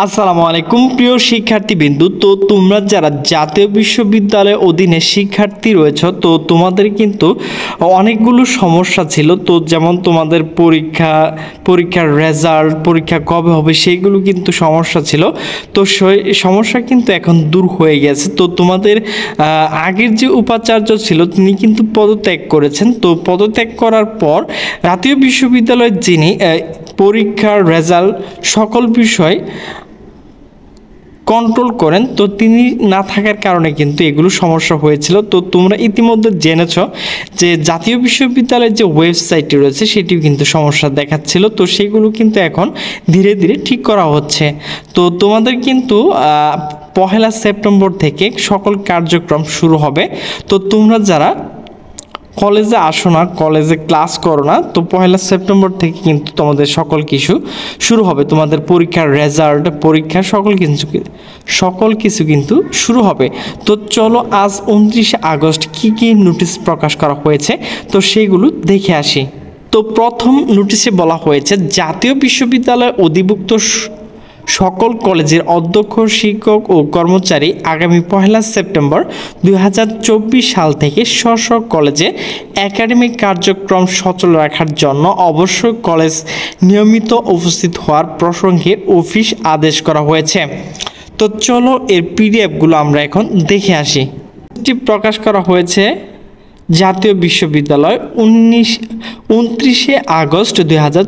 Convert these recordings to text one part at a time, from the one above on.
আসসালামু আলাইকুম প্রিয় শিক্ষার্থীবৃন্দু। তো তোমরা যারা জাতীয় বিশ্ববিদ্যালয়ের অধীনে শিক্ষার্থী রয়েছে, তো তোমাদের কিন্তু অনেকগুলো সমস্যা ছিল। তো যেমন তোমাদের পরীক্ষার রেজাল্ট, পরীক্ষা কবে হবে, সেইগুলো কিন্তু সমস্যা ছিল। তো সেই সমস্যা কিন্তু এখন দূর হয়ে গেছে। তো তোমাদের আগের যে উপাচার্য ছিল তিনি কিন্তু পদত্যাগ করেছেন। তো পদত্যাগ করার পর জাতীয় বিশ্ববিদ্যালয়ের যিনি পরীক্ষার রেজাল্ট সকল বিষয় কন্ট্রোল করেন, তো তিনি না থাকার কারণে কিন্তু এগুলো সমস্যা হয়েছিল। তো তোমরা ইতিমধ্যে জেনেছ যে জাতীয় বিশ্ববিদ্যালয়ের যে ওয়েবসাইটটি রয়েছে সেটিও কিন্তু সমস্যা দেখাচ্ছিল। তো সেগুলো কিন্তু এখন ধীরে ধীরে ঠিক করা হচ্ছে। তো তোমাদের কিন্তু 1 সেপ্টেম্বর থেকে সকল কার্যক্রম শুরু হবে। তো তোমরা যারা কলেজে আসো না, কলেজে ক্লাস করো না, তো 1 সেপ্টেম্বর থেকে কিন্তু তোমাদের সকল কিছু শুরু হবে। তোমাদের পরীক্ষার রেজাল্ট, পরীক্ষা সকল কিছু কিন্তু শুরু হবে। তো চলো আজ 29 আগস্ট কি কি নোটিশ প্রকাশ করা হয়েছে তো সেগুলো দেখে আসি। তো প্রথম নোটিশে বলা হয়েছে জাতীয় বিশ্ববিদ্যালয়ের অধিভুক্ত সকল কলেজের অধ্যক্ষ, শিক্ষক ও কর্মচারী আগামী 1 সেপ্টেম্বর 2024 সাল থেকে স্ব কলেজে একাডেমিক কার্যক্রম সচল রাখার জন্য অবশ্যই কলেজ নিয়মিত উপস্থিত হওয়ার প্রসঙ্গে অফিস আদেশ করা হয়েছে। তো চলো এর পিডিএফগুলো আমরা এখন দেখে আসি। প্রকাশ করা হয়েছে জাতীয় বিশ্ববিদ্যালয় 29 আগস্ট 2000।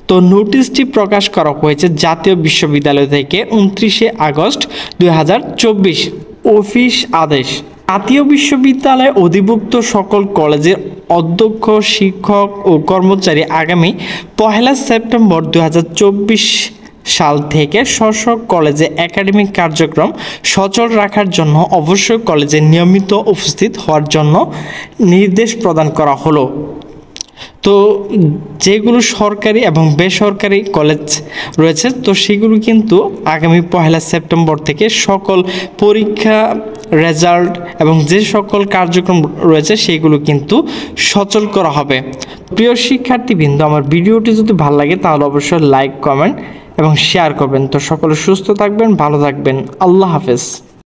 তো নোটিশটি প্রকাশ করা হয়েছে জাতীয় বিশ্ববিদ্যালয় থেকে 29 আগস্ট 2024। অফিস আদেশ: জাতীয় বিশ্ববিদ্যালয়ে অধিভুক্ত সকল কলেজের অধ্যক্ষ, শিক্ষক ও কর্মচারী আগামী 1 সেপ্টেম্বর 2024 সাল থেকে স্ব কলেজে একাডেমিক কার্যক্রম সচল রাখার জন্য অবশ্যই কলেজে নিয়মিত উপস্থিত হওয়ার জন্য নির্দেশ প্রদান করা হলো। তো যেগুলো সরকারি এবং বেসরকারি কলেজ রয়েছে তো সেগুলো কিন্তু আগামী 1 সেপ্টেম্বর থেকে সকল পরীক্ষা, রেজাল্ট এবং যে সকল কার্যক্রম রয়েছে সেগুলো কিন্তু সচল করা হবে। প্রিয় শিক্ষার্থীবৃন্দ, আমার ভিডিওটি যদি ভালো লাগে তাহলে অবশ্যই লাইক, কমেন্ট এবং শেয়ার করবেন। তো সকলে সুস্থ থাকবেন, ভালো থাকবেন। আল্লাহ হাফেজ।